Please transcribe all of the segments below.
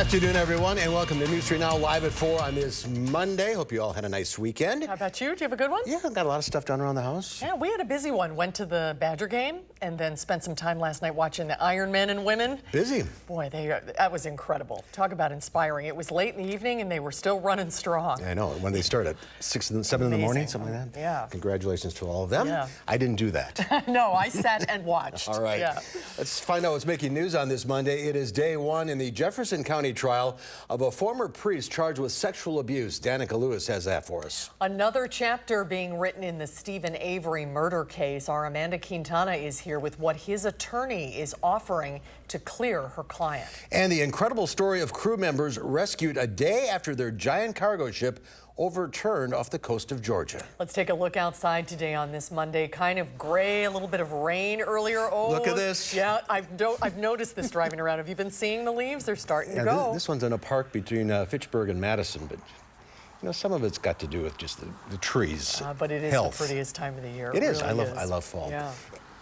afternoon, everyone, and welcome to News 3 Now live at 4 on this Monday. Hope you all had a nice weekend. How about you? Do you have a good one? Yeah, I've got a lot of stuff done around the house. Yeah, we had a busy one. Went to the Badger game and then spent some time last night watching the Iron Men and women. Busy. Boy, that was incredible. Talk about inspiring. It was late in the evening and they were still running strong. I know. When they started, 6 and 7 in the morning, something like that. Yeah. Congratulations to all of them. Yeah. I didn't do that. No, I sat and watched. All right. Yeah. Let's find out what's making news on this Monday. It is day one in the Jefferson County trial of a former priest charged with sexual abuse. Danica Lewis has that for us. Another chapter being written in the Stephen Avery murder case. Our Amanda Quintana is here with what his attorney is offering to clear her client. And the incredible story of crew members rescued a day after their giant cargo ship overturned off the coast of Georgia. Let's take a look outside today on this Monday. Kind of gray, a little bit of rain earlier. Oh, look at this. Yeah, I've noticed this driving around. Have you been seeing the leaves? They're starting to go. This one's in a park between Fitchburg and Madison, but you know, some of it's got to do with just the trees. But it is health. the prettiest time of the year. It is. Really I love fall. Yeah.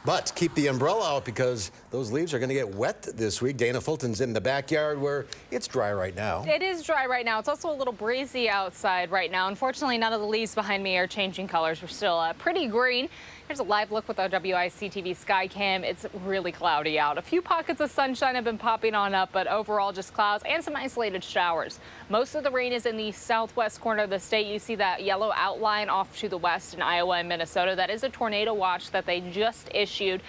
But keep the umbrella out because those leaves are going to get wet this week. Dana Fulton's in the backyard where it's dry right now. It is dry right now. It's also a little breezy outside right now. Unfortunately, none of the leaves behind me are changing colors. We're still pretty green. Here's a live look with our WISC-TV sky cam. It's really cloudy out. A few pockets of sunshine have been popping on up, but overall just clouds and some isolated showers. Most of the rain is in the southwest corner of the state. You see that yellow outline off to the west in Iowa and Minnesota. That is a tornado watch that they just issued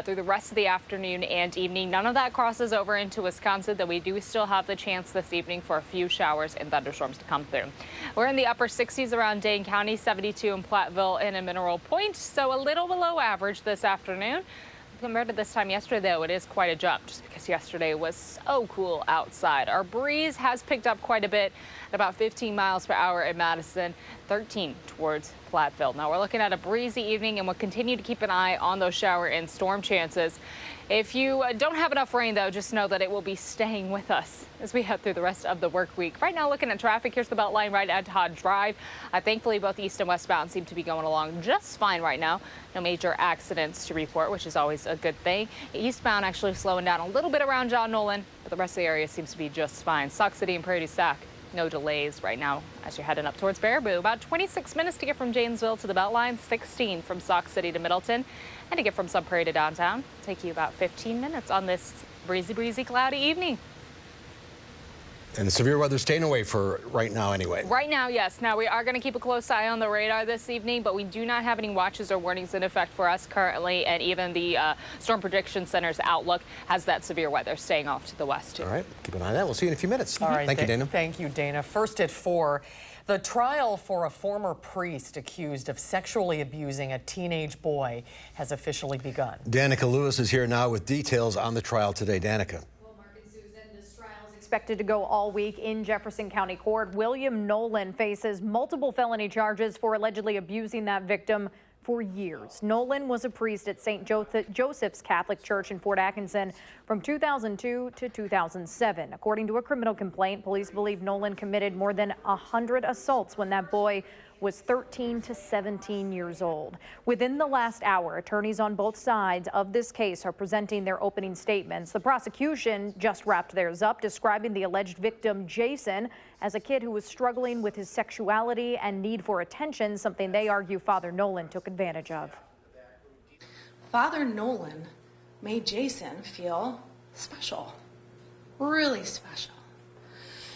through the rest of the afternoon and evening. None of that crosses over into Wisconsin, though we do still have the chance this evening for a few showers and thunderstorms to come through. We're in the upper 60s around Dane County, 72 in Platteville and in Mineral Point, so a little below average this afternoon. Compared to this time yesterday, though, it is quite a jump just because yesterday was so cool outside. Our breeze has picked up quite a bit at about 15 miles per hour in Madison, 13 towards Platteville. Now we're looking at a breezy evening and we'll continue to keep an eye on those shower and storm chances. If you don't have enough rain, though, just know that it will be staying with us as we head through the rest of the work week. Right now, looking at traffic, here's the Beltline right at Todd Drive. Thankfully, both east and westbound seem to be going along just fine right now. No major accidents to report, which is always a good thing. Eastbound actually slowing down a little bit around John Nolan, but the rest of the area seems to be just fine. Sauk City and Prairie du Sac, no delays right now as you're heading up towards Baraboo. About 26 minutes to get from Janesville to the Beltline, 16 from Sauk City to Middleton. And to get from Sun Prairie to downtown, take you about 15 minutes on this breezy, cloudy evening. And the severe weather staying away for right now anyway. Right now, yes. Now, we are going to keep a close eye on the radar this evening, but we do not have any watches or warnings in effect for us currently. And even the Storm Prediction Center's outlook has that severe weather staying off to the west, too. All right. Keep an eye on that. We'll see you in a few minutes. All right. Thank you, Dana. Thank you, Dana. First at 4. The trial for a former priest accused of sexually abusing a teenage boy has officially begun. Danica Lewis is here now with details on the trial today. Danica. Well, Mark and Susan, this trial is expected to go all week in Jefferson County Court. William Nolan faces multiple felony charges for allegedly abusing that victim for years. Nolan was a priest at St. Joseph's Catholic Church in Fort Atkinson from 2002 to 2007. According to a criminal complaint, police believe Nolan committed more than 100 assaults when that boy was 13 to 17 years old. Within the last hour, attorneys on both sides of this case are presenting their opening statements. The prosecution just wrapped theirs up, describing the alleged victim, Jason, as a kid who was struggling with his sexuality and need for attention, something they argue Father Nolan took advantage of. Father Nolan made Jason feel special, really special.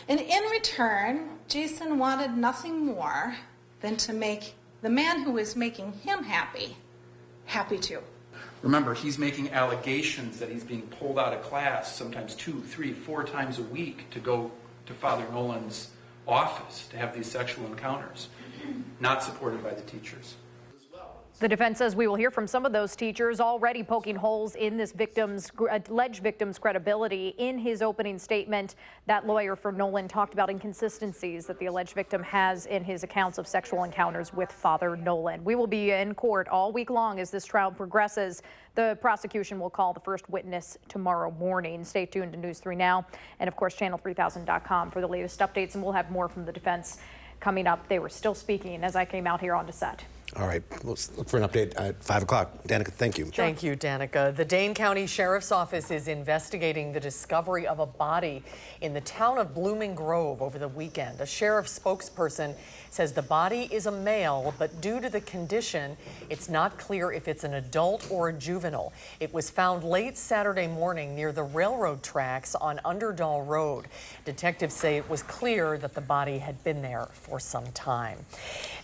And in return, Jason wanted nothing more than to make the man who was making him happy, happy too. Remember, he's making allegations that he's being pulled out of class sometimes 2, 3, 4 times a week to go to Father Nolan's office to have these sexual encounters, not supported by the teachers. The defense says we will hear from some of those teachers already poking holes in this alleged victim's credibility. In his opening statement, that lawyer for Nolan talked about inconsistencies that the alleged victim has in his accounts of sexual encounters with Father Nolan. We will be in court all week long as this trial progresses. The prosecution will call the first witness tomorrow morning. Stay tuned to News 3 Now and, of course, channel3000.com for the latest updates, and we'll have more from the defense coming up. They were still speaking as I came out here onto set. All right, let's look for an update at 5 o'clock. Danica, thank you. Thank you, Danica. The Dane County Sheriff's Office is investigating the discovery of a body in the town of Blooming Grove over the weekend. A sheriff's spokesperson says the body is a male, but due to the condition, it's not clear if it's an adult or a juvenile. It was found late Saturday morning near the railroad tracks on Underdahl Road. Detectives say it was clear that the body had been there for some time.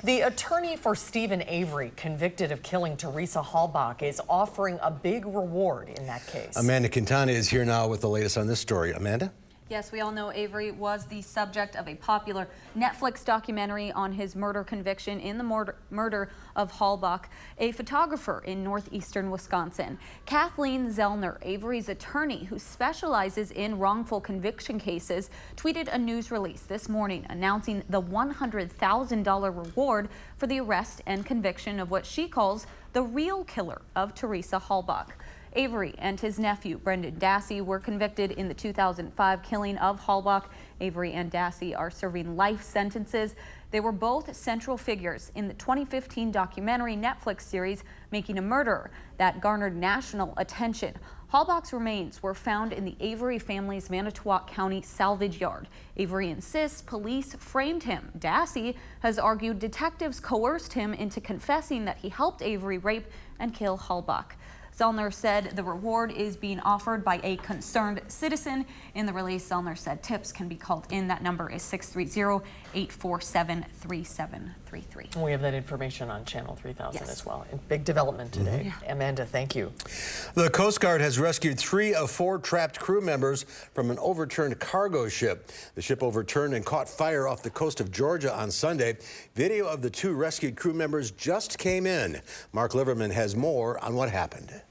The attorney for Stephen Avery, convicted of killing Teresa Halbach, is offering a big reward in that case. Amanda Quintana is here now with the latest on this story. Amanda? Yes, we all know Avery was the subject of a popular Netflix documentary on his murder conviction in the murder of Halbach, a photographer in northeastern Wisconsin. Kathleen Zellner, Avery's attorney who specializes in wrongful conviction cases, tweeted a news release this morning announcing the $100,000 reward for the arrest and conviction of what she calls the real killer of Teresa Halbach. Avery and his nephew, Brendan Dassey, were convicted in the 2005 killing of Halbach. Avery and Dassey are serving life sentences. They were both central figures in the 2015 documentary Netflix series, Making a Murderer, that garnered national attention. Halbach's remains were found in the Avery family's Manitowoc County salvage yard. Avery insists police framed him. Dassey has argued detectives coerced him into confessing that he helped Avery rape and kill Halbach. Zellner said the reward is being offered by a concerned citizen. In the release, Zellner said tips can be called in. That number is 630-847-3733. We have that information on Channel 3000 as well. Big development today. Amanda, thank you. The Coast Guard has rescued 3 of 4 trapped crew members from an overturned cargo ship. The ship overturned and caught fire off the coast of Georgia on Sunday. Video of the 2 rescued crew members just came in. Mark Liverman has more on what happened.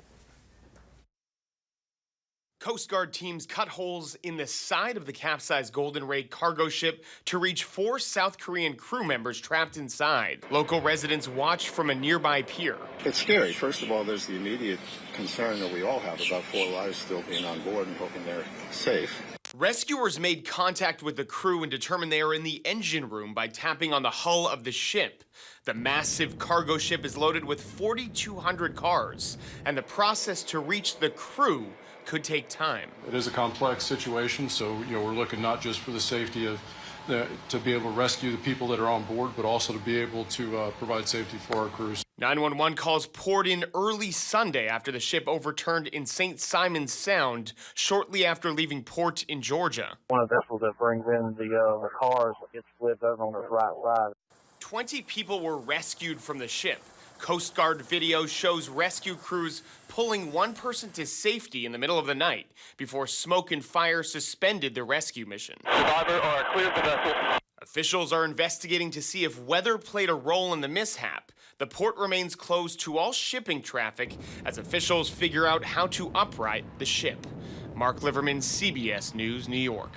Coast Guard teams cut holes in the side of the capsized Golden Ray cargo ship to reach 4 South Korean crew members trapped inside. Local residents watched from a nearby pier. It's scary. First of all, there's the immediate concern that we all have about 4 lives still being on board and hoping they're safe. Rescuers made contact with the crew and determined they are in the engine room by tapping on the hull of the ship. The massive cargo ship is loaded with 4,200 cars, and the process to reach the crew could take time. It is a complex situation, so we're looking not just for the safety of to be able to rescue the people that are on board, but also to be able to provide safety for our crews. 911 calls poured in early Sunday after the ship overturned in St. Simons Sound shortly after leaving port in Georgia. One of the vessels that brings in the cars gets flipped over on the right side. 20 people were rescued from the ship. Coast Guard video shows rescue crews pulling one person to safety in the middle of the night before smoke and fire suspended the rescue mission. Survivor are cleared the vessel. Officials are investigating to see if weather played a role in the mishap. The port remains closed to all shipping traffic as officials figure out how to upright the ship. Mark Liverman, CBS News, New York.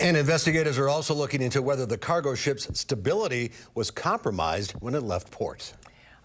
And investigators are also looking into whether the cargo ship's stability was compromised when it left port.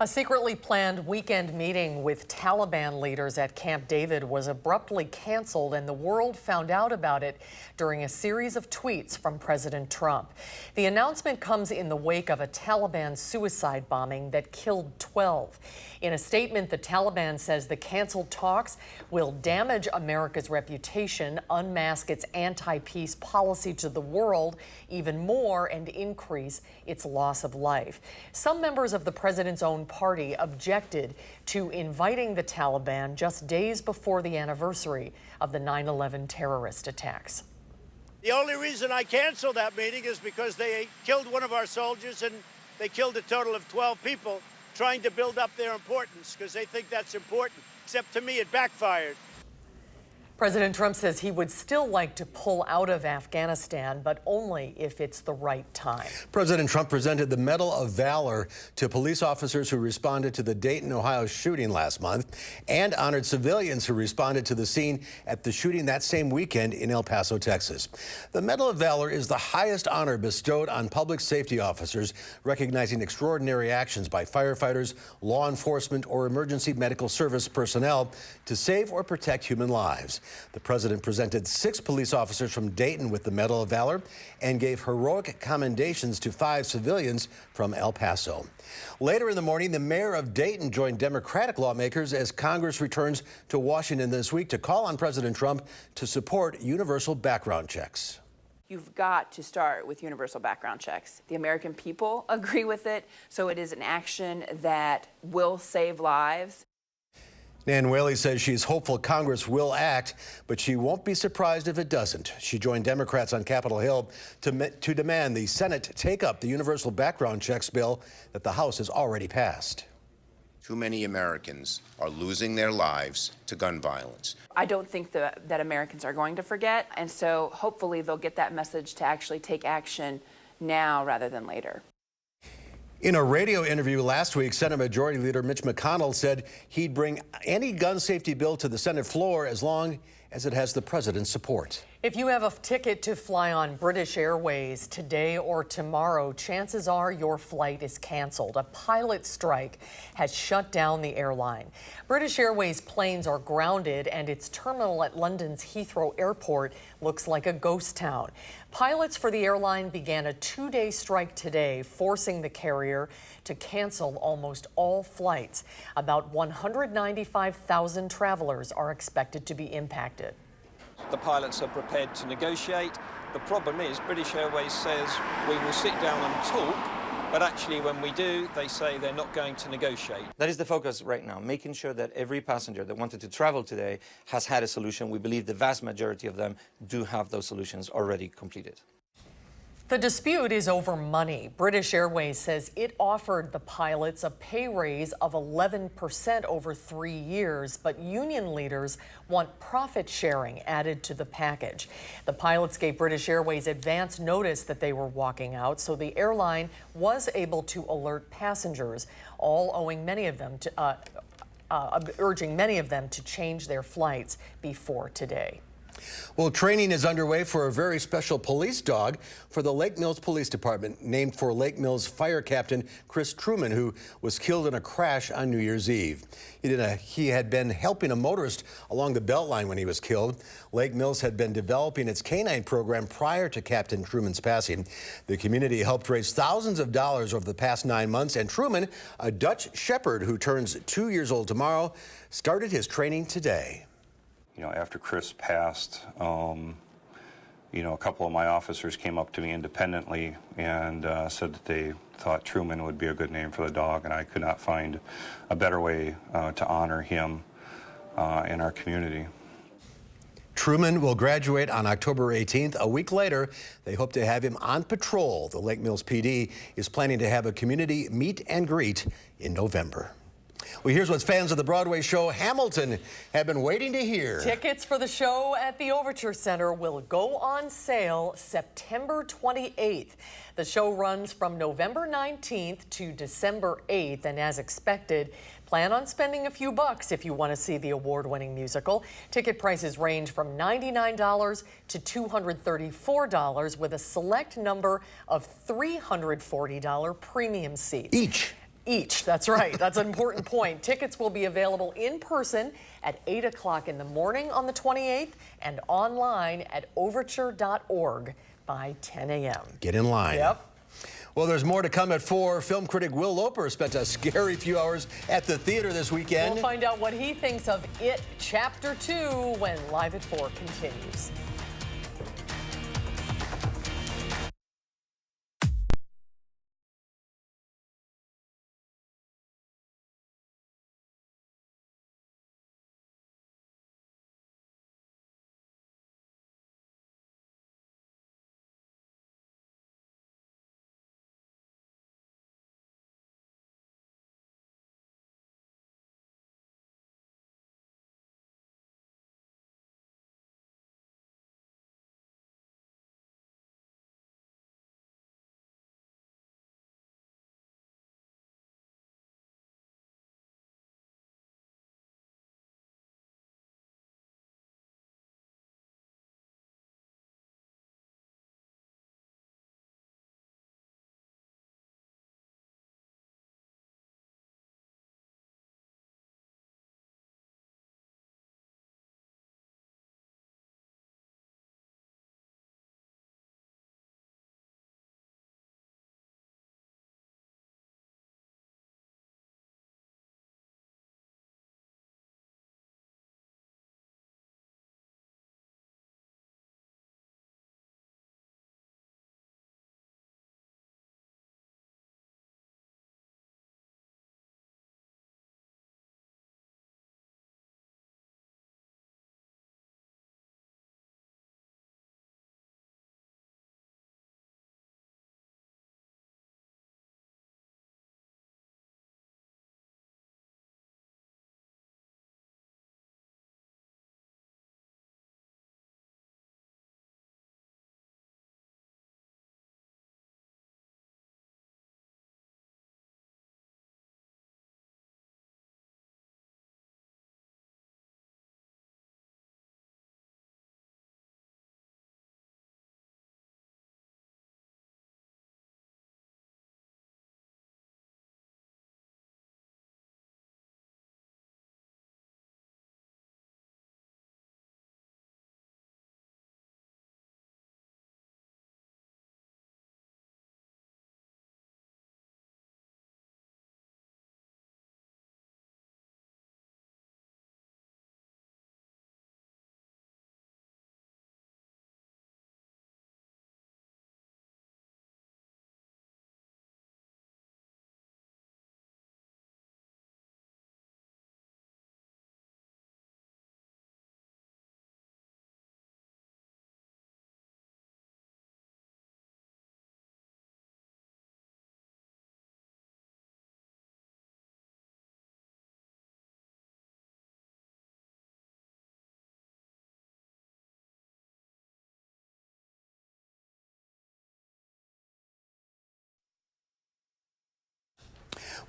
A secretly planned weekend meeting with Taliban leaders at Camp David was abruptly canceled, and the world found out about it during a series of tweets from President Trump. The announcement comes in the wake of a Taliban suicide bombing that killed 12. In a statement, the Taliban says the canceled talks will damage America's reputation, unmask its anti-peace policy to the world even more, and increase its loss of life. Some members of the president's own party objected to inviting the Taliban just days before the anniversary of the 9/11 terrorist attacks. The only reason I canceled that meeting is because they killed one of our soldiers and they killed a total of 12 people trying to build up their importance because they think that's important, except to me it backfired. President Trump says he would still like to pull out of Afghanistan, but only if it's the right time. President Trump presented the Medal of Valor to police officers who responded to the Dayton, Ohio shooting last month and honored civilians who responded to the scene at the shooting that same weekend in El Paso, Texas. The Medal of Valor is the highest honor bestowed on public safety officers, recognizing extraordinary actions by firefighters, law enforcement, or emergency medical service personnel to save or protect human lives. The president presented 6 police officers from Dayton with the Medal of Valor and gave heroic commendations to 5 civilians from El Paso. Later in the morning, the mayor of Dayton joined Democratic lawmakers as Congress returns to Washington this week to call on President Trump to support universal background checks. You've got to start with universal background checks. The American people agree with it, so it is an action that will save lives. Nan Whaley says she's hopeful Congress will act, but she won't be surprised if it doesn't. She joined Democrats on Capitol Hill to demand the Senate take up the universal background checks bill that the House has already passed. Too many Americans are losing their lives to gun violence. I don't think that Americans are going to forget, and so hopefully they'll get that message to actually take action now rather than later. In a radio interview last week, Senate Majority Leader Mitch McConnell said he'd bring any gun safety bill to the Senate floor as long as it has the president's support. If you have a ticket to fly on British Airways today or tomorrow, chances are your flight is canceled. A pilot strike has shut down the airline. British Airways planes are grounded and its terminal at London's Heathrow Airport looks like a ghost town. Pilots for the airline began a 2-day strike today, forcing the carrier to cancel almost all flights. About 195,000 travelers are expected to be impacted. The pilots are prepared to negotiate. The problem is British Airways says we will sit down and talk, but actually when we do, they say they're not going to negotiate. That is the focus right now, making sure that every passenger that wanted to travel today has had a solution. We believe the vast majority of them do have those solutions already completed. The dispute is over money. British Airways says it offered the pilots a pay raise of 11% over 3 years, but union leaders want profit sharing added to the package. The pilots gave British Airways advance notice that they were walking out, so the airline was able to alert passengers, all owing many of them to, urging many of them to change their flights before today. Well, training is underway for a very special police dog for the Lake Mills Police Department, named for Lake Mills Fire Captain Chris Truman, who was killed in a crash on New Year's Eve. He had been helping a motorist along the Beltline when he was killed. Lake Mills had been developing its canine program prior to Captain Truman's passing. The community helped raise thousands of dollars over the past 9 months, and Truman, a Dutch Shepherd who turns 2 years old tomorrow, started his training today. You know, after Chris passed, you know, a couple of my officers came up to me independently and said that they thought Truman would be a good name for the dog, and I could not find a better way to honor him in our community. Truman will graduate on October 18th. A week later, they hope to have him on patrol. The Lake Mills PD is planning to have a community meet and greet in November. Well, here's what fans of the Broadway show Hamilton have been waiting to hear. Tickets for the show at the Overture Center will go on sale September 28th. The show runs from November 19th to December 8th, and as expected, plan on spending a few bucks if you want to see the award-winning musical. Ticket prices range from $99 to $234 with a select number of $340 premium seats. Each, that's right. That's an important point. Tickets will be available in person at 8 o'clock in the morning on the 28th and online at overture.org by 10 a.m. Get in line. Yep. Well, there's more to come at 4. Film critic Will Loper spent a scary few hours at the theater this weekend. We'll find out what he thinks of It Chapter 2 when Live at 4 continues.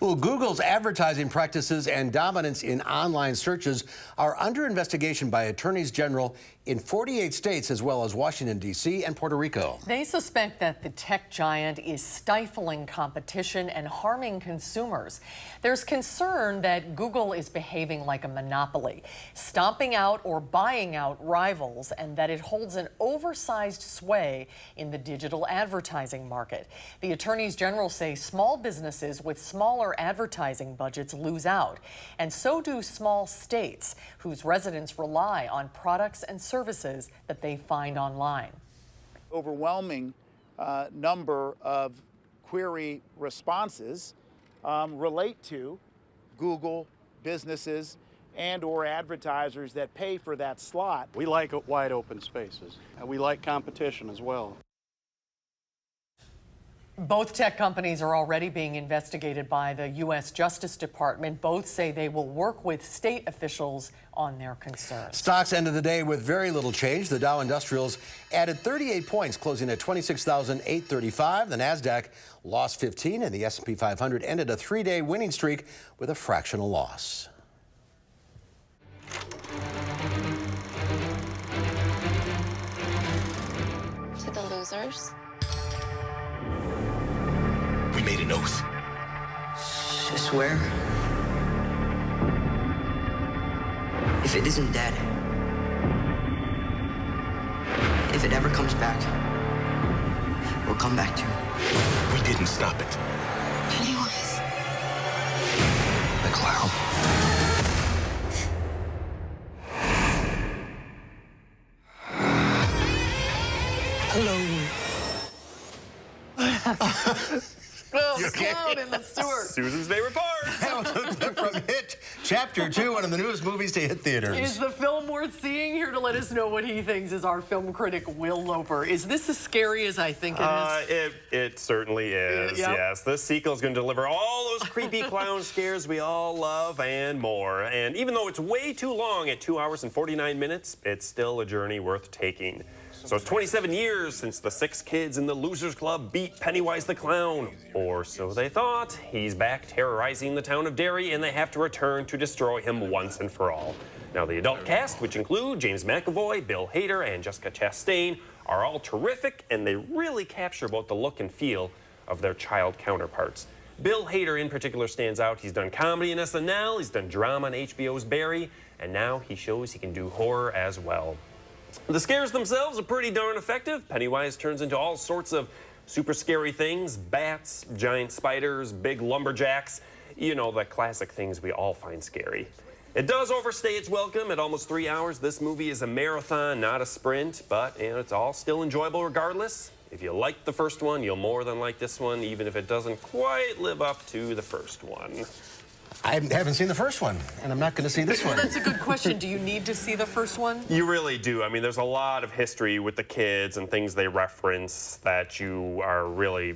Well, Google's advertising practices and dominance in online searches are under investigation by attorneys general in 48 states, as well as Washington, D.C. and Puerto Rico. They suspect that the tech giant is stifling competition and harming consumers. There's concern that Google is behaving like a monopoly, stomping out or buying out rivals, and that it holds an oversized sway in the digital advertising market. The attorneys general say small businesses with smaller advertising budgets lose out, and so do small states whose residents rely on products and services that they find online. Overwhelming number of query responses relate to Google, businesses, and or advertisers that pay for that slot. We like wide open spaces, and we like competition as well. Both tech companies are already being investigated by the U.S. Justice Department. Both say they will work with state officials on their concerns. Stocks ended the day with very little change. The Dow Industrials added 38 points, closing at 26,835. The Nasdaq lost 15, and the S&P 500 ended a three-day winning streak with a fractional loss. To the losers. We made an oath. I swear. If it isn't dead, if it ever comes back, we'll come back to it. We didn't stop it. Pennywise. The clown. Hello. Clown in the sewer. Susan's favorite part. From Hit, Chapter 2, one of the newest movies to hit theaters. Is the film worth seeing? Here to let us know what he thinks is our film critic, Will Loper. Is this as scary as I think it is? It certainly is, Yep. yes. This sequel is going to deliver all those creepy clown scares we all love and more. And even though it's way too long at 2 hours and 49 minutes, it's still a journey worth taking. So it's 27 years since the 6 kids in the Losers Club beat Pennywise the Clown. Or so they thought. He's back terrorizing the town of Derry, and they have to return to destroy him once and for all. Now, the adult cast, which include James McAvoy, Bill Hader, and Jessica Chastain, are all terrific, and they really capture both the look and feel of their child counterparts. Bill Hader in particular stands out. He's done comedy in SNL, he's done drama on HBO's Barry, and now he shows he can do horror as well. The scares themselves are pretty darn effective. Pennywise turns into all sorts of super scary things: bats, giant spiders, big lumberjacks. You know, the classic things we all find scary. It does overstay its welcome at almost 3 hours. This movie is a marathon, not a sprint, but it's all still enjoyable regardless. If you liked the first one, you'll more than like this one, even if it doesn't quite live up to the first one. I haven't seen the first one, and I'm not going to see this one. That's a good question. Do you need to see the first one? You really do. I mean, there's a lot of history with the kids and things they reference that you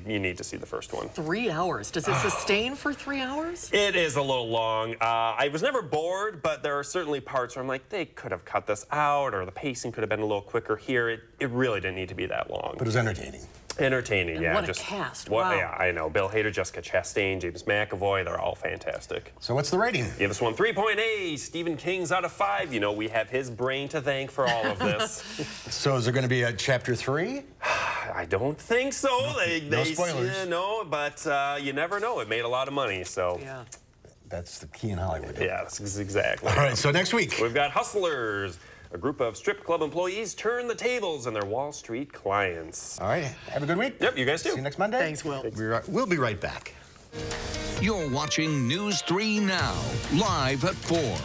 need to see the first one. 3 hours. Does it sustain for 3 hours? It is a little long. I was never bored, but there are certainly parts where I'm like, they could have cut this out, or the pacing could have been a little quicker here. It really didn't need to be that long. But it was entertaining. Entertaining, And yeah. what a cast. Wow. Wow. Yeah, I know. Bill Hader, Jessica Chastain, James McAvoy, they're all fantastic. So what's the rating? Give us one 3.8. Stephen King's out of 5. You know, we have his brain to thank for all of this. So is there going to be a Chapter 3? I don't think so. No spoilers. No, but you never know. It made a lot of money, so. Yeah. That's the key in Hollywood. Yeah, that's exactly. All right, so next week. We've got Hustlers. A group of strip club employees turn the tables on their Wall Street clients. All right, have a good week. Yep, you guys too. See you next Monday. Thanks, Will. We'll be right back. You're watching News 3 Now, live at 4.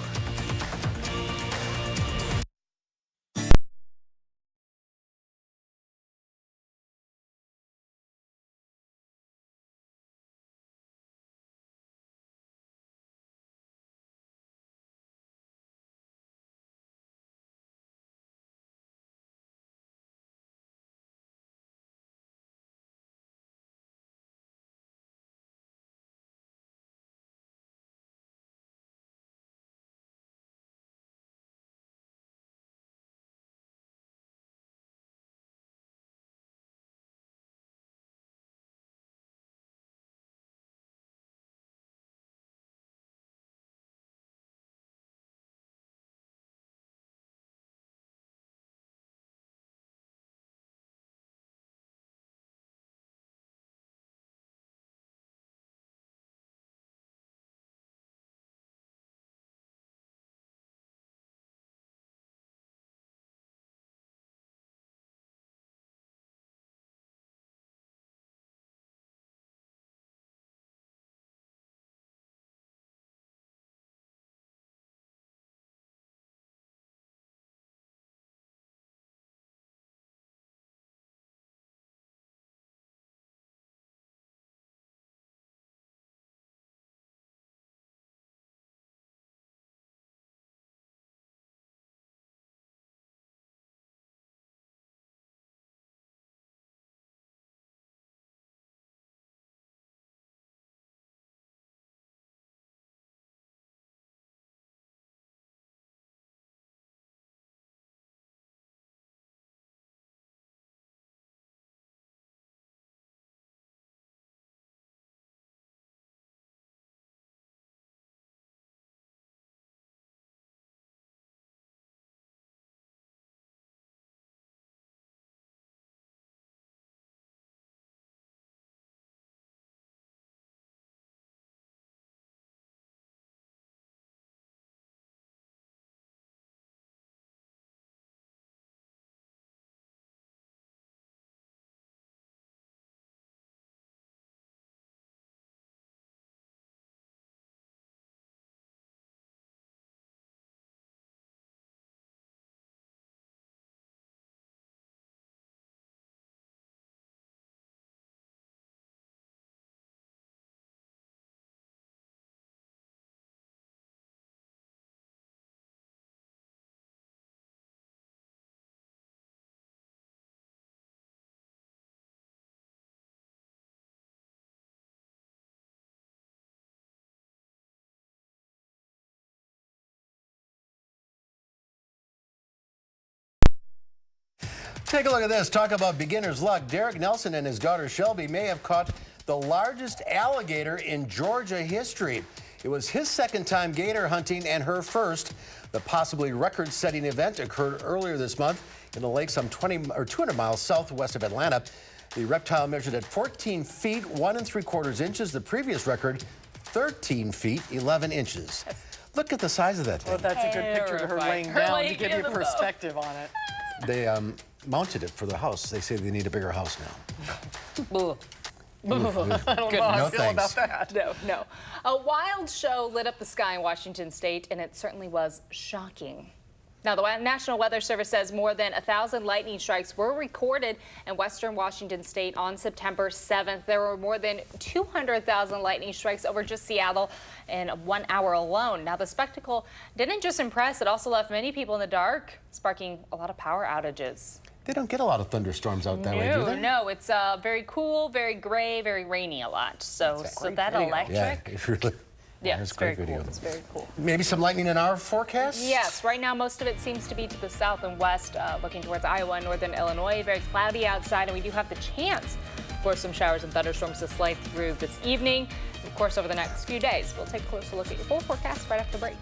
Take a look at this. Talk about beginner's luck. Derek Nelson and his daughter Shelby may have caught the largest alligator in Georgia history. It was his second time gator hunting and her first. The possibly record-setting event occurred earlier this month in the lake some 200 miles southwest of Atlanta. The reptile measured at 14 feet, 1 3/4 inches. The previous record, 13 feet, 11 inches. Look at the size of that thing. Oh, that's a good picture of her laying down to give you perspective on it. They mounted it for the house. They say they need a bigger house now. I don't know how I feel about that. No. A wild show lit up the sky in Washington state, and it certainly was shocking. Now, the National Weather Service says more than 1,000 lightning strikes were recorded in western Washington state on September 7th. There were more than 200,000 lightning strikes over just Seattle in 1 hour alone. Now, the spectacle didn't just impress, it also left many people in the dark, sparking a lot of power outages. They don't get a lot of thunderstorms out that way, do they? No, it's very cool, very gray, very rainy a lot. So that video. electric. Yeah, it's really. Yeah, it's very great video. cool. It's very cool. Maybe some lightning in our forecast? Yes, right now most of it seems to be to the south and west, looking towards Iowa and northern Illinois. Very cloudy outside, and we do have the chance for some showers and thunderstorms to slide through this evening. Of course, over the next few days. We'll take a closer look at your full forecast right after break.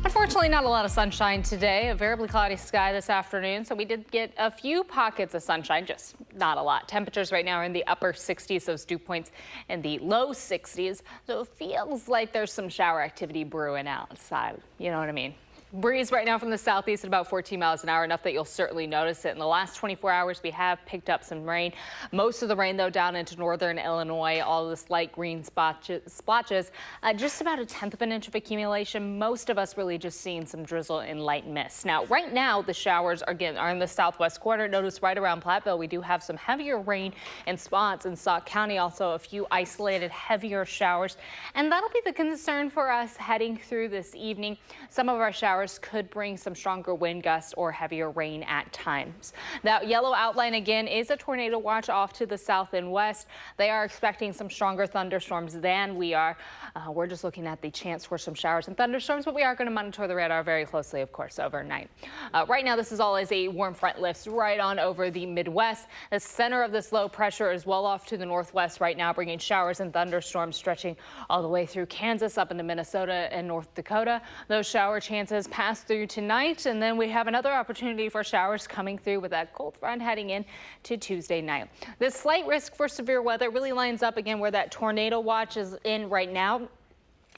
Unfortunately, not a lot of sunshine today. A variably cloudy sky this afternoon, so we did get a few pockets of sunshine, just not a lot. Temperatures right now are in the upper 60s, those dew points in the low 60s. So it feels like there's some shower activity brewing outside. You know what I mean? Breeze right now from the southeast at about 14 miles an hour, enough that you'll certainly notice it. In the last 24 hours, we have picked up some rain. Most of the rain, though, down into northern Illinois, all this light green splotches, just about 1/10 of an inch of accumulation. Most of us really just seeing some drizzle and light mist. Now, right now, the showers are in the southwest corner. Notice right around Platteville, we do have some heavier rain in spots in Sauk County. Also, a few isolated heavier showers, and that'll be the concern for us heading through this evening. Some of our showers could bring some stronger wind gusts or heavier rain at times. That yellow outline again is a tornado watch off to the south and west. They are expecting some stronger thunderstorms than we are. We're just looking at the chance for some showers and thunderstorms, but we are going to monitor the radar very closely, of course, overnight. Right now, this is all as a warm front lifts right on over the Midwest. The center of this low pressure is well off to the northwest right now, bringing showers and thunderstorms stretching all the way through Kansas up into Minnesota and North Dakota. Those shower chances pass through tonight, and then we have another opportunity for showers coming through with that cold front heading in to Tuesday night. This slight risk for severe weather really lines up again where that tornado watch is in right now,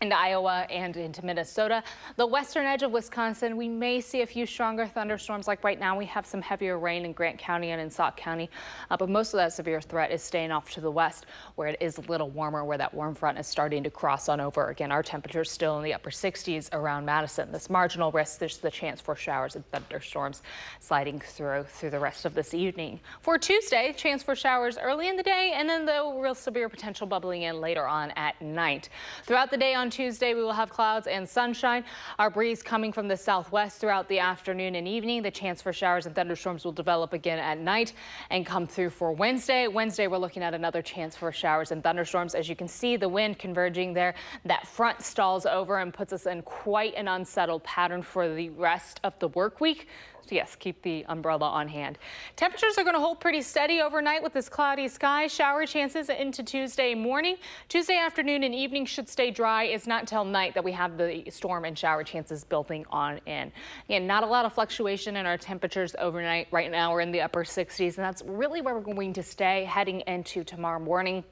into Iowa and into Minnesota. The western edge of Wisconsin, we may see a few stronger thunderstorms. Like right now, we have some heavier rain in Grant County and in Sauk County, but most of that severe threat is staying off to the west, where it is a little warmer, where that warm front is starting to cross on over. Again, our temperatures still in the upper 60s around Madison. This marginal risk, there's the chance for showers and thunderstorms sliding through the rest of this evening. For Tuesday, chance for showers early in the day, and then the real severe potential bubbling in later on at night. Throughout the day on Tuesday, we will have clouds and sunshine. Our breeze coming from the southwest throughout the afternoon and evening. The chance for showers and thunderstorms will develop again at night and come through for Wednesday. Wednesday, we're looking at another chance for showers and thunderstorms. As you can see, the wind converging there. That front stalls over and puts us in quite an unsettled pattern for the rest of the work week. So yes, keep the umbrella on hand. Temperatures are going to hold pretty steady overnight with this cloudy sky. Shower chances into Tuesday morning. Tuesday afternoon and evening should stay dry. It's not until night that we have the storm and shower chances building on in. Again, not a lot of fluctuation in our temperatures overnight. Right now we're in the upper 60s, and that's really where we're going to stay heading into tomorrow morning.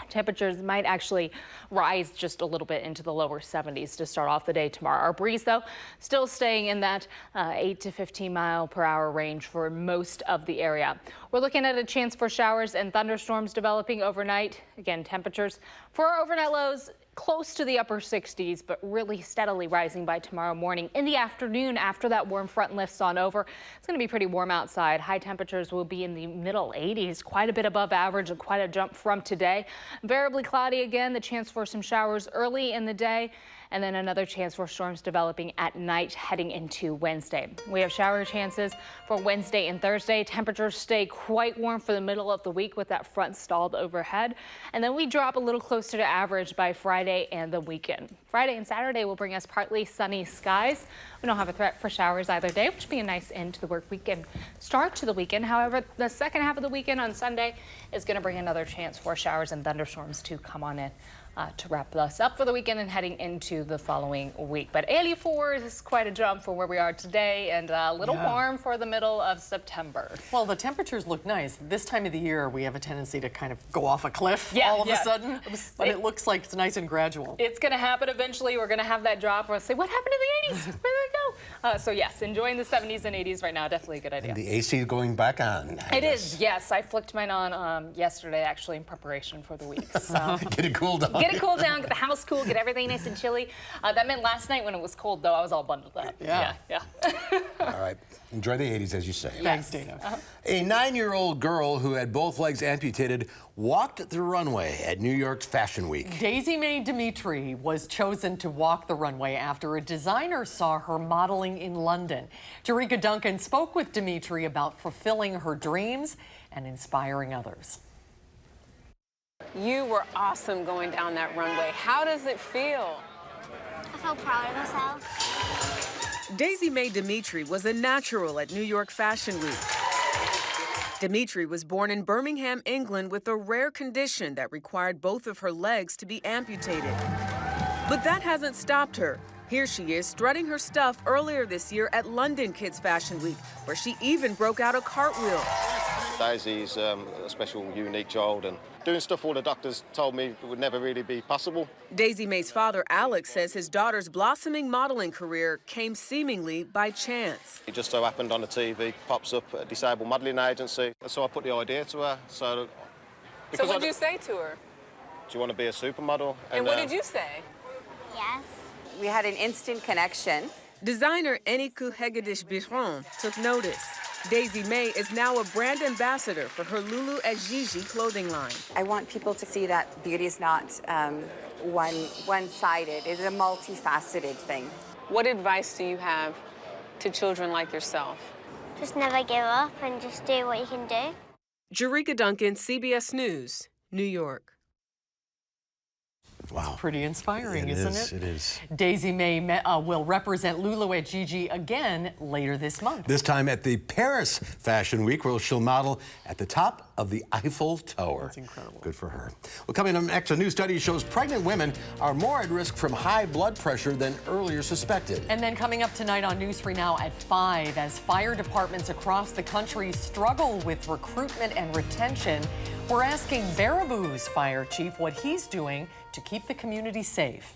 Temperatures might actually rise just a little bit into the lower 70s to start off the day tomorrow. Our breeze, though, still staying in that 8 to 15 mile per hour range for most of the area. We're looking at a chance for showers and thunderstorms developing overnight. Again, temperatures for our overnight lows close to the upper 60s, but really steadily rising by tomorrow morning. In the afternoon, after that warm front lifts on over, it's going to be pretty warm outside. High temperatures will be in the middle 80s, quite a bit above average and quite a jump from today. Variably cloudy again, the chance for some showers early in the day, and then another chance for storms developing at night heading into Wednesday. We have shower chances for Wednesday and Thursday. Temperatures stay quite warm for the middle of the week with that front stalled overhead. And then we drop a little closer to average by Friday and the weekend. Friday and Saturday will bring us partly sunny skies. We don't have a threat for showers either day, which will be a nice end to the work weekend start to the weekend. However, the second half of the weekend on Sunday is going to bring another chance for showers and thunderstorms to come on in. To wrap us up for the weekend and heading into the following week. But 84 is quite a jump from where we are today, and a little warm for the middle of September. Well, the temperatures look nice. This time of the year, we have a tendency to kind of go off a cliff all of a sudden, but it looks like it's nice and gradual. It's going to happen eventually. We're going to have that drop. We'll say, what happened to the 80s? Where did it go? So yes, enjoying the 70s and 80s right now, definitely a good idea. And the AC is going back on. It is, yes. I flicked mine on yesterday, actually, in preparation for the week. So. Get it cooled down. Get it cooled down, get the house cool, get everything nice and chilly. That meant last night when it was cold, though, I was all bundled up. Yeah. Yeah. All right. Enjoy the 80s, as you say. Thanks, Dana. A 9-year-old girl who had both legs amputated walked the runway at New York's Fashion Week. Daisy Mae Dimitri was chosen to walk the runway after a designer saw her modeling in London. Jerika Duncan spoke with Dimitri about fulfilling her dreams and inspiring others. You were awesome going down that runway. How does it feel? I felt proud of myself. Daisy Mae Dimitri was a natural at New York Fashion Week. Dimitri was born in Birmingham, England, with a rare condition that required both of her legs to be amputated. But that hasn't stopped her. Here she is strutting her stuff earlier this year at London Kids Fashion Week, where she even broke out a cartwheel. Daisy's a special, unique child, and doing stuff all the doctors told me would never really be possible. Daisy May's father, Alex, says his daughter's blossoming modeling career came seemingly by chance. It just so happened on the TV, pops up a disabled modeling agency, so I put the idea to her. So what did you say to her? Do you want to be a supermodel? And what did you say? Yes. We had an instant connection. Designer Eniku Hegedish-Biron took notice. Daisy May is now a brand ambassador for her Lulu at Gigi clothing line. I want people to see that beauty is not one-sided. It is a multifaceted thing. What advice do you have to children like yourself? Just never give up and just do what you can do. Jerika Duncan, CBS News, New York. Wow. Pretty inspiring, isn't it? It is. Daisy May will represent Lulu at Gigi again later this month. This time at the Paris Fashion Week, where she'll model at the top of the Eiffel Tower. That's incredible. Good for her. Well, coming up next, a new study shows pregnant women are more at risk from high blood pressure than earlier suspected. And then coming up tonight on News 3 Now at 5, as fire departments across the country struggle with recruitment and retention, we're asking Baraboo's fire chief what he's doing to keep the community safe.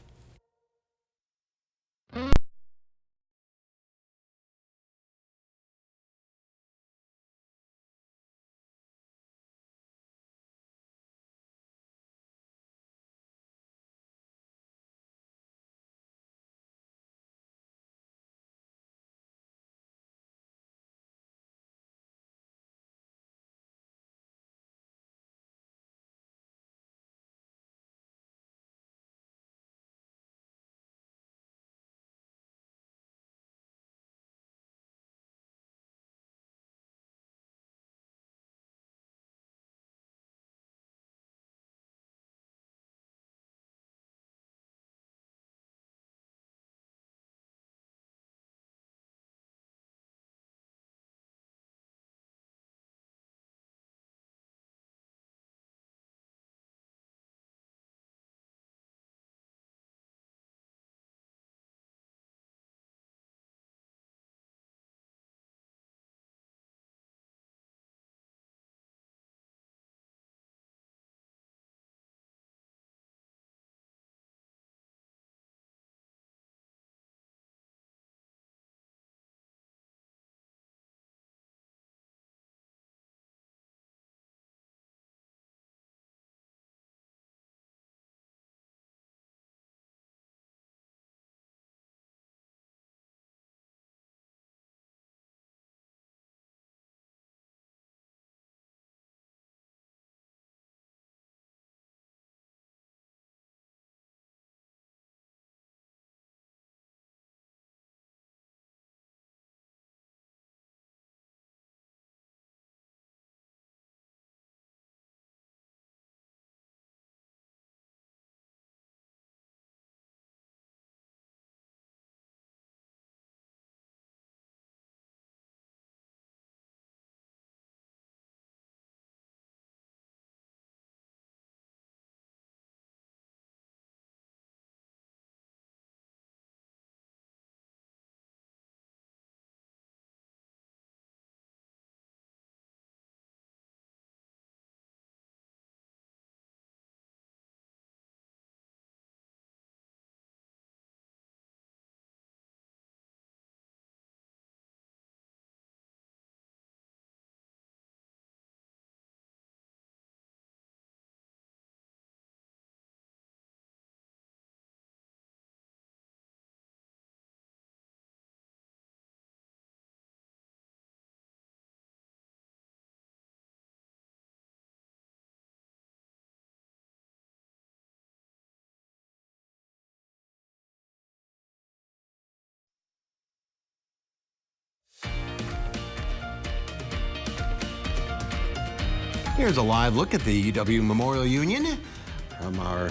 Here's a live look at the UW Memorial Union from our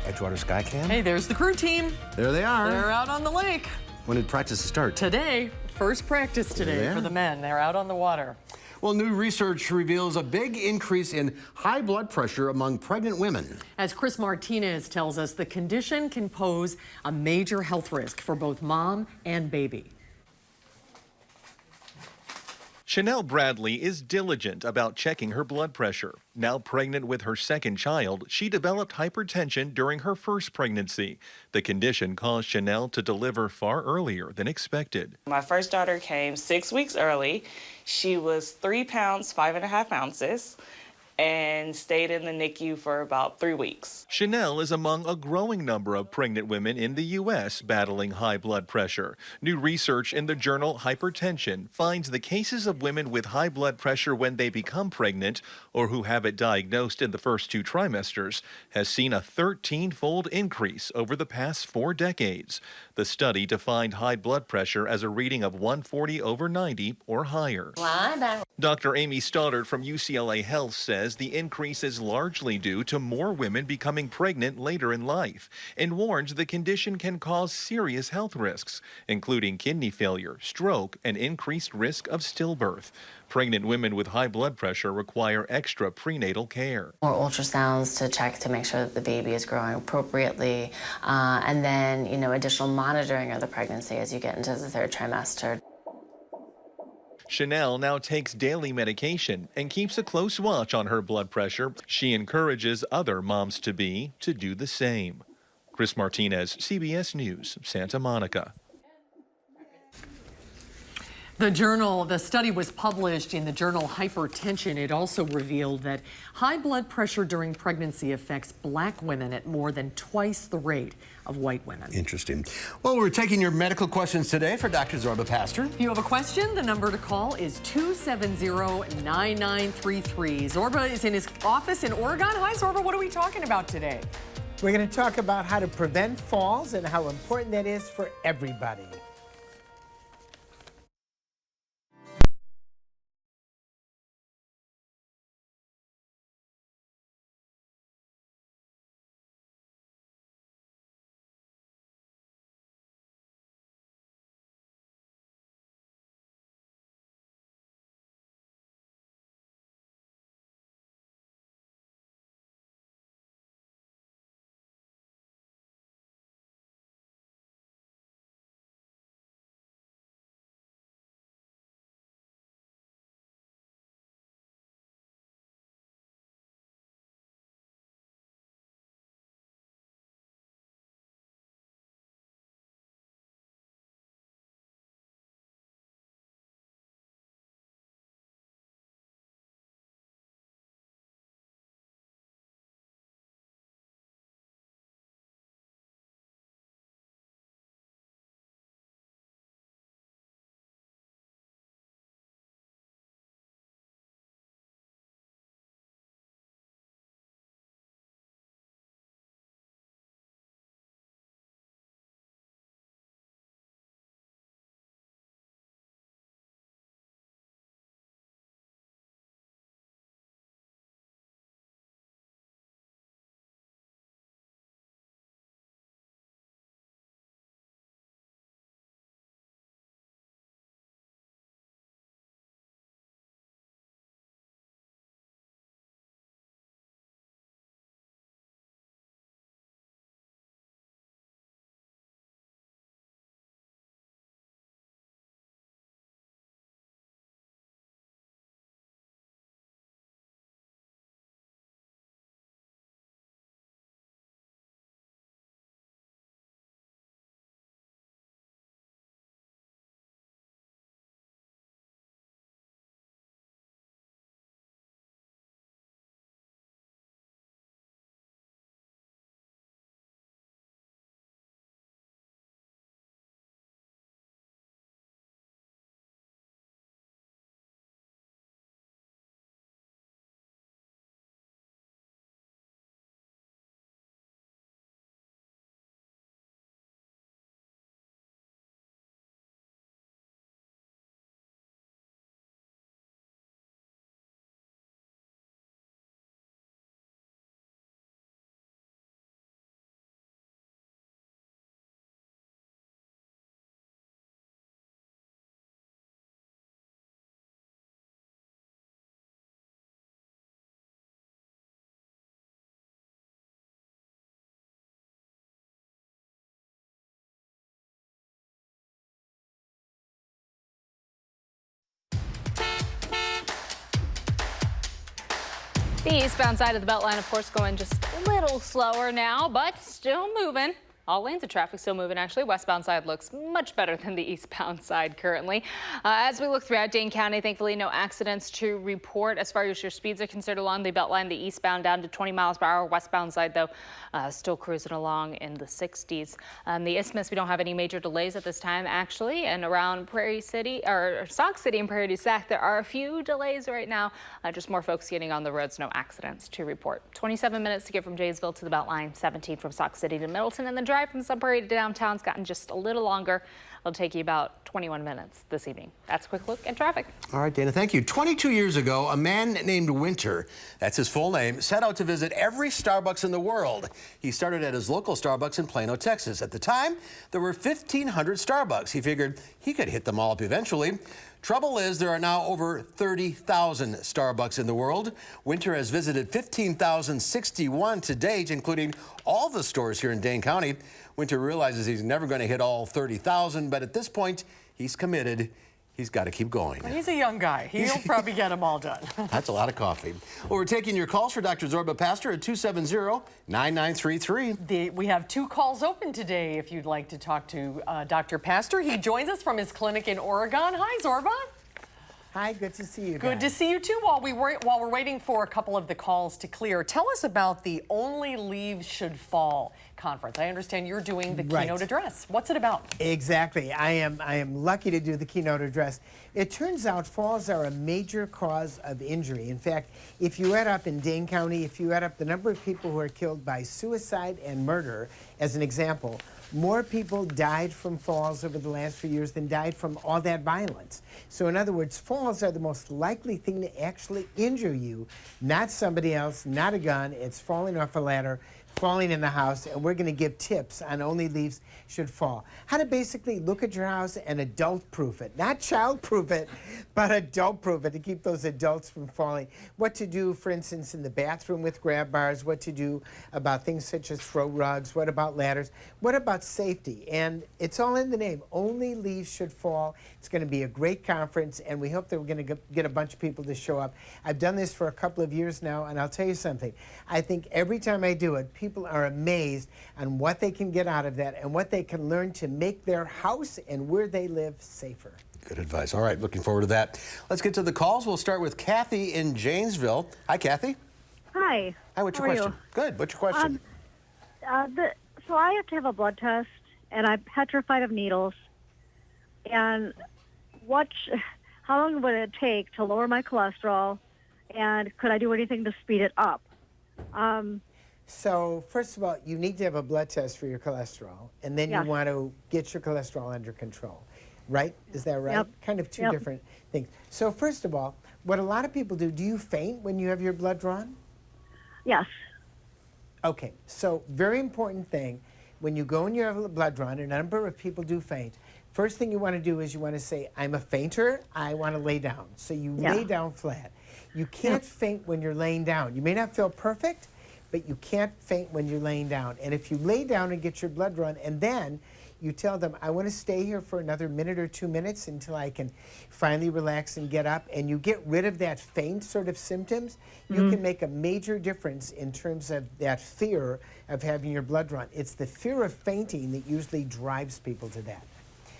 Edgewater Skycam. Hey, there's the crew team. There they are. They're out on the lake. When did practice start? Today. First practice today for the men. They're out on the water. Well, new research reveals a big increase in high blood pressure among pregnant women. As Chris Martinez tells us, the condition can pose a major health risk for both mom and baby. Chanel Bradley is diligent about checking her blood pressure. Now pregnant with her second child, she developed hypertension during her first pregnancy. The condition caused Chanel to deliver far earlier than expected. My first daughter came 6 weeks early. She was 3 pounds, 5.5 ounces, and stayed in the NICU for about 3 weeks. Chanel is among a growing number of pregnant women in the U.S. battling high blood pressure. New research in the journal Hypertension finds the cases of women with high blood pressure when they become pregnant or who have it diagnosed in the first 2 trimesters has seen a 13-fold increase over the past 4 decades. The study defined high blood pressure as a reading of 140/90 or higher. Dr. Amy Stoddard from UCLA Health says the increase is largely due to more women becoming pregnant later in life and warns the condition can cause serious health risks, including kidney failure, stroke, and increased risk of stillbirth. Pregnant women with high blood pressure require extra prenatal care. More ultrasounds to check to make sure that the baby is growing appropriately, and then, additional monitoring of the pregnancy as you get into the 3rd trimester. Chanel now takes daily medication and keeps a close watch on her blood pressure. She encourages other moms-to-be to do the same. Chris Martinez, CBS News, Santa Monica. The study was published in the journal Hypertension. It also revealed that high blood pressure during pregnancy affects black women at more than twice the rate of white women. Interesting. Well, we're taking your medical questions today for Dr. Zorba Pastor. If you have a question, the number to call is 270-9933. Zorba is in his office in Oregon. Hi, Zorba. What are we talking about today? We're going to talk about how to prevent falls and how important that is for everybody. The eastbound side of the Beltline, of course, going just a little slower now, but still moving. All lanes of traffic still moving, actually. Westbound side looks much better than the eastbound side currently. As we look throughout Dane County, thankfully, no accidents to report as far as your speeds are concerned along the Beltline. The eastbound down to 20 miles per hour. Westbound side, though, still cruising along in the 60s. The Isthmus, we don't have any major delays at this time, actually. And around Prairie City, or Sauk City and Prairie du Sac, there are a few delays right now. Just more folks getting on the roads, no accidents to report. 27 minutes to get from Jaysville to the Beltline, 17 from Sauk City to Middleton, and the drive from Sunbury to downtown's gotten just a little longer. It'll take you about 21 minutes this evening. That's a quick look at traffic. All right, Dana, thank you. 22 years ago, a man named Winter, that's his full name, set out to visit every Starbucks in the world. He started at his local Starbucks in Plano, Texas. At the time, there were 1,500 Starbucks. He figured he could hit them all up eventually. Trouble is, there are now over 30,000 Starbucks in the world. Winter has visited 15,061 to date, including all the stores here in Dane County. Winter realizes he's never going to hit all 30,000, but at this point, he's committed. He's got to keep going. He's a young guy. He'll probably get them all done. That's a lot of coffee. Well, we're taking your calls for Dr. Zorba Pastor at 270-9933. We have 2 calls open today if you'd like to talk to Dr. Pastor. He joins us from his clinic in Oregon. Hi, Zorba. Hi, good to see you. Good to see you too. While we're waiting for a couple of the calls to clear, tell us about the Only Leaves Should Fall conference. I understand you're doing the keynote address. What's it about? Exactly. I am lucky to do the keynote address. It turns out falls are a major cause of injury. In fact, if you add up in Dane County, if you add up the number of people who are killed by suicide and murder, as an example, more people died from falls over the last few years than died from all that violence. So in other words, falls are the most likely thing to actually injure you, not somebody else, not a gun. It's falling off a ladder, falling in the house, and we're going to give tips on Only Leaves Should Fall. How to basically look at your house and adult-proof it. Not child-proof it, but adult-proof it to keep those adults from falling. What to do, for instance, in the bathroom with grab bars, what to do about things such as throw rugs, what about ladders, what about safety. And it's all in the name. Only Leaves Should Fall. It's going to be a great conference, and we hope that we're going to get a bunch of people to show up. I've done this for a couple of years now, and I'll tell you something. I think every time I do it, people are amazed on what they can get out of that and what they can learn to make their house and where they live safer. Good advice. All right, looking forward to that. Let's get to the calls. We'll start with Kathy in Janesville. Hi, Kathy. Hi. Hi, what's your question? Good. What's your question? So I have to have a blood test, and I'm petrified of needles. And how long would it take to lower my cholesterol, and could I do anything to speed it up? So first of all, you need to have a blood test for your cholesterol, and then you want to get your cholesterol under control, right? Is that right? Yep. Kind of two different things. So first of all, what a lot of people do you faint when you have your blood drawn? Yes. Okay, so very important thing, when you go and you have a blood drawn, a number of people do faint. First thing you want to do is you want to say, I'm a fainter, I want to lay down. So you lay down flat. You can't faint when you're laying down. You may not feel perfect, but you can't faint when you're laying down. And if you lay down and get your blood drawn, and then you tell them, I want to stay here for another minute or 2 minutes until I can finally relax and get up, and you get rid of that faint sort of symptoms, you can make a major difference in terms of that fear of having your blood drawn. It's the fear of fainting that usually drives people to that.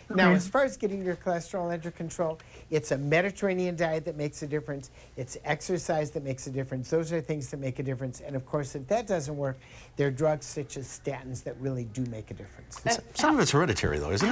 Now, as far as getting your cholesterol under control, it's a Mediterranean diet that makes a difference. It's exercise that makes a difference. Those are things that make a difference. And of course, if that doesn't work, there are drugs such as statins that really do make a difference. Some of it's hereditary, though, isn't it?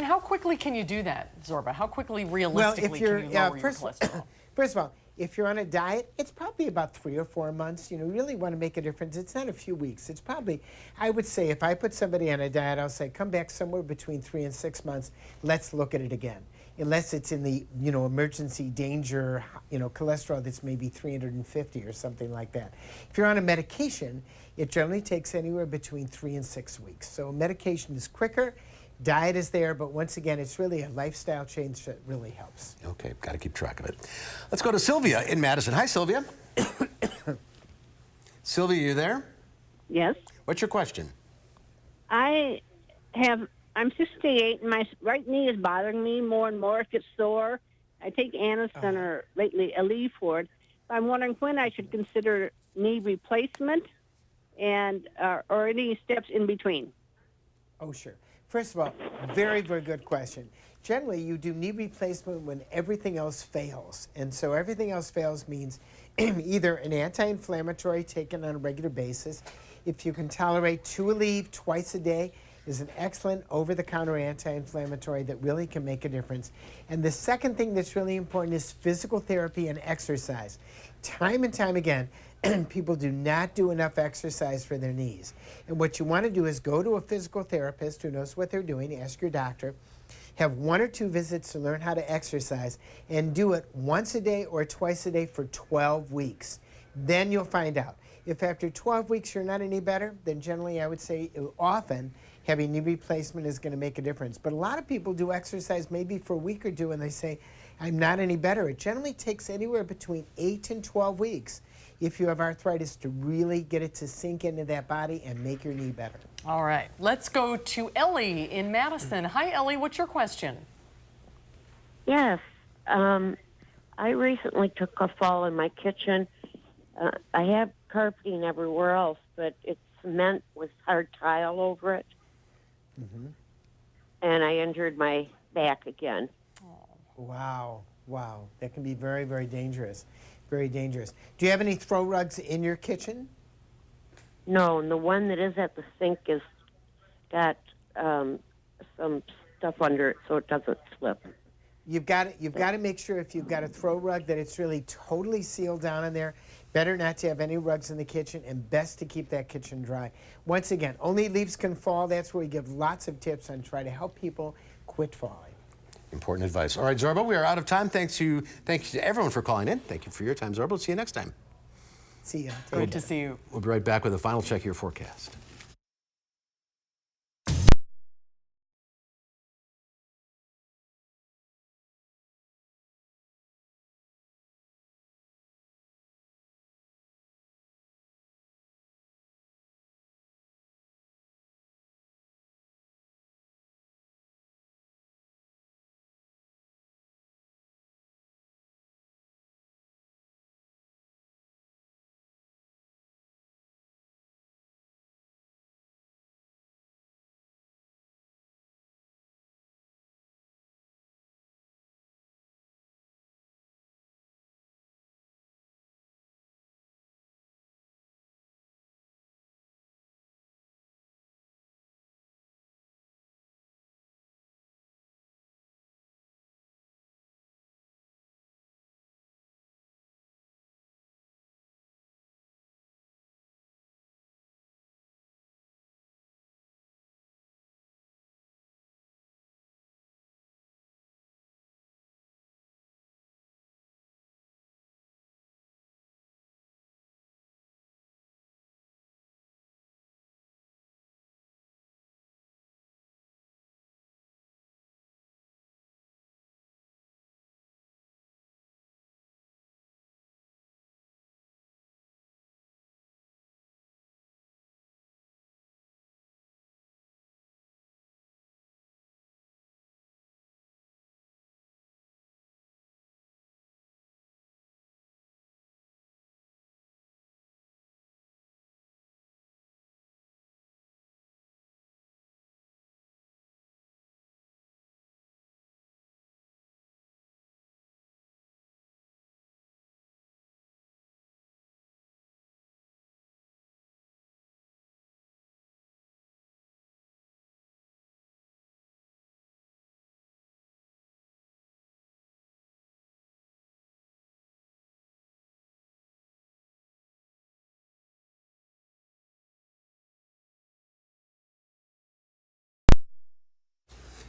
How quickly can you do that, Zorba? How quickly, realistically, can you lower your cholesterol? First of all, if you're on a diet, it's probably about 3 or 4 months. You really want to make a difference. It's not a few weeks. It's probably, I would say, if I put somebody on a diet, I'll say, come back somewhere between 3 and 6 months. Let's look at it again. Unless it's in the, emergency danger, cholesterol that's maybe 350 or something like that. If you're on a medication, it generally takes anywhere between 3 and 6 weeks. So medication is quicker. Diet is there, but once again, it's really a lifestyle change that really helps. Okay, got to keep track of it. Let's go to Sylvia in Madison. Hi, Sylvia. Sylvia, you there? Yes. What's your question? I'm 68, and my right knee is bothering me more and more. It gets sore. I take Anacin or lately Aleve for it, I'm wondering when I should consider knee replacement and or any steps in between. Oh, sure. First of all, very, very good question. Generally, you do knee replacement when everything else fails. And so everything else fails means either an anti-inflammatory taken on a regular basis. If you can tolerate 2 Aleve twice a day, is an excellent over-the-counter anti-inflammatory that really can make a difference. And the second thing that's really important is physical therapy and exercise. Time and time again, people do not do enough exercise for their knees. And what you want to do is go to a physical therapist who knows what they're doing, ask your doctor, have 1 or 2 visits to learn how to exercise, and do it once a day or twice a day for 12 weeks. Then you'll find out. If after 12 weeks you're not any better, then generally I would say often having knee replacement is going to make a difference. But a lot of people do exercise maybe for a week or 2 and they say, I'm not any better. It generally takes anywhere between 8 and 12 weeks if you have arthritis to really get it to sink into that body and make your knee better. All right, let's go to Ellie in Madison. Hi, Ellie, what's your question? Yes, I recently took a fall in my kitchen. I have carpeting everywhere else, but it's cement with hard tile over it. And I injured my back again. Wow, wow. That can be very, very dangerous. Very dangerous. Do you have any throw rugs in your kitchen? No, and the one that is at the sink is got some stuff under it so it doesn't slip. You've got to make sure if you've got a throw rug that it's really totally sealed down in there. Better not to have any rugs in the kitchen, and best to keep that kitchen dry. Once again, only leaves can fall. That's where we give lots of tips on try to help people quit falling. Important advice. All right, Zorba, we are out of time. Thanks to everyone for calling in. Thank you for your time, Zorba. We'll see you next time. See you. Good to see you. We'll be right back with a final check of your forecast.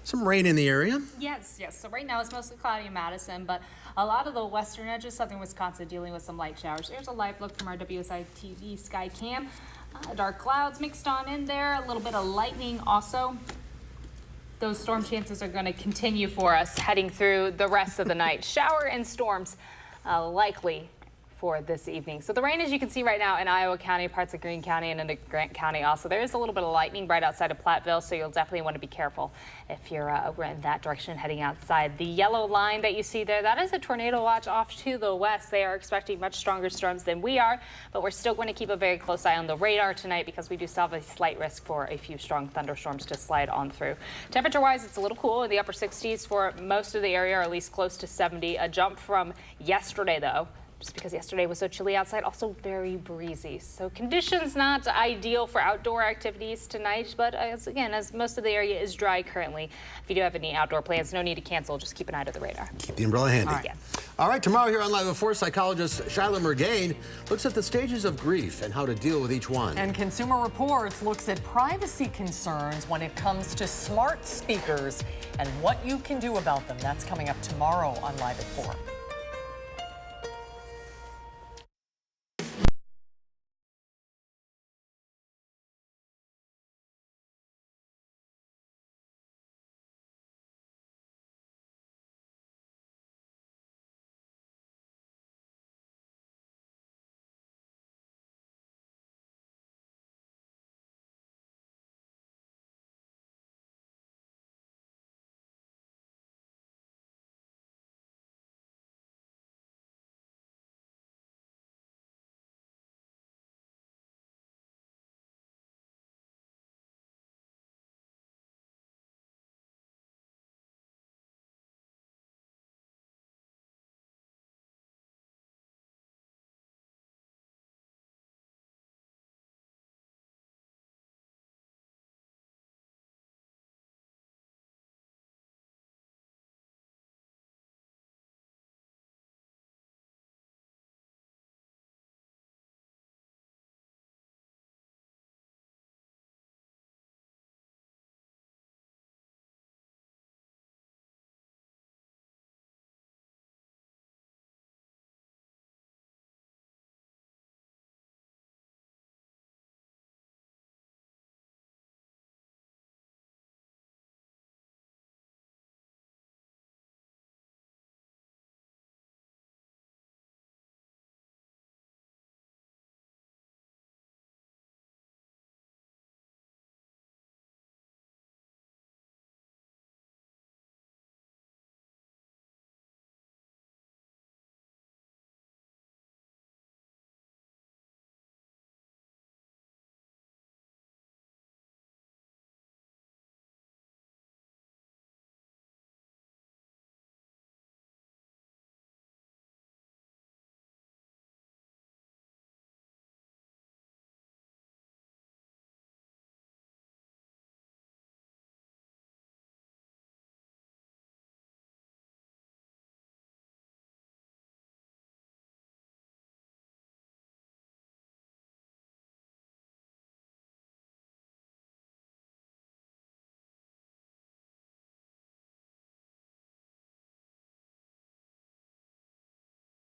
Some rain in the area. Yes. So right now it's mostly cloudy in Madison, but a lot of the western edges, southern Wisconsin, dealing with some light showers. There's a live look from our WISC-TV sky cam. Dark clouds mixed on in there, a little bit of lightning also. Those storm chances are going to continue for us heading through the rest of the night. Shower and storms likely for this evening. So the rain, as you can see right now in Iowa County, parts of Greene County, and into Grant County also. There is a little bit of lightning right outside of Platteville, so you'll definitely want to be careful if you're over in that direction heading outside. The yellow line that you see there, that is a tornado watch off to the west. They are expecting much stronger storms than we are, but we're still going to keep a very close eye on the radar tonight because we do still have a slight risk for a few strong thunderstorms to slide on through. Temperature-wise, it's a little cool in the upper 60s for most of the area, or at least close to 70. A jump from yesterday, though, just because yesterday was so chilly outside, also very breezy. So conditions not ideal for outdoor activities tonight, but as most of the area is dry currently. If you do have any outdoor plans, no need to cancel. Just keep an eye to the radar. Keep the umbrella handy. All right. Yes. All right, tomorrow here on Live at 4, psychologist Shyla Murgain looks at the stages of grief and how to deal with each one. And Consumer Reports looks at privacy concerns when it comes to smart speakers and what you can do about them. That's coming up tomorrow on Live at 4.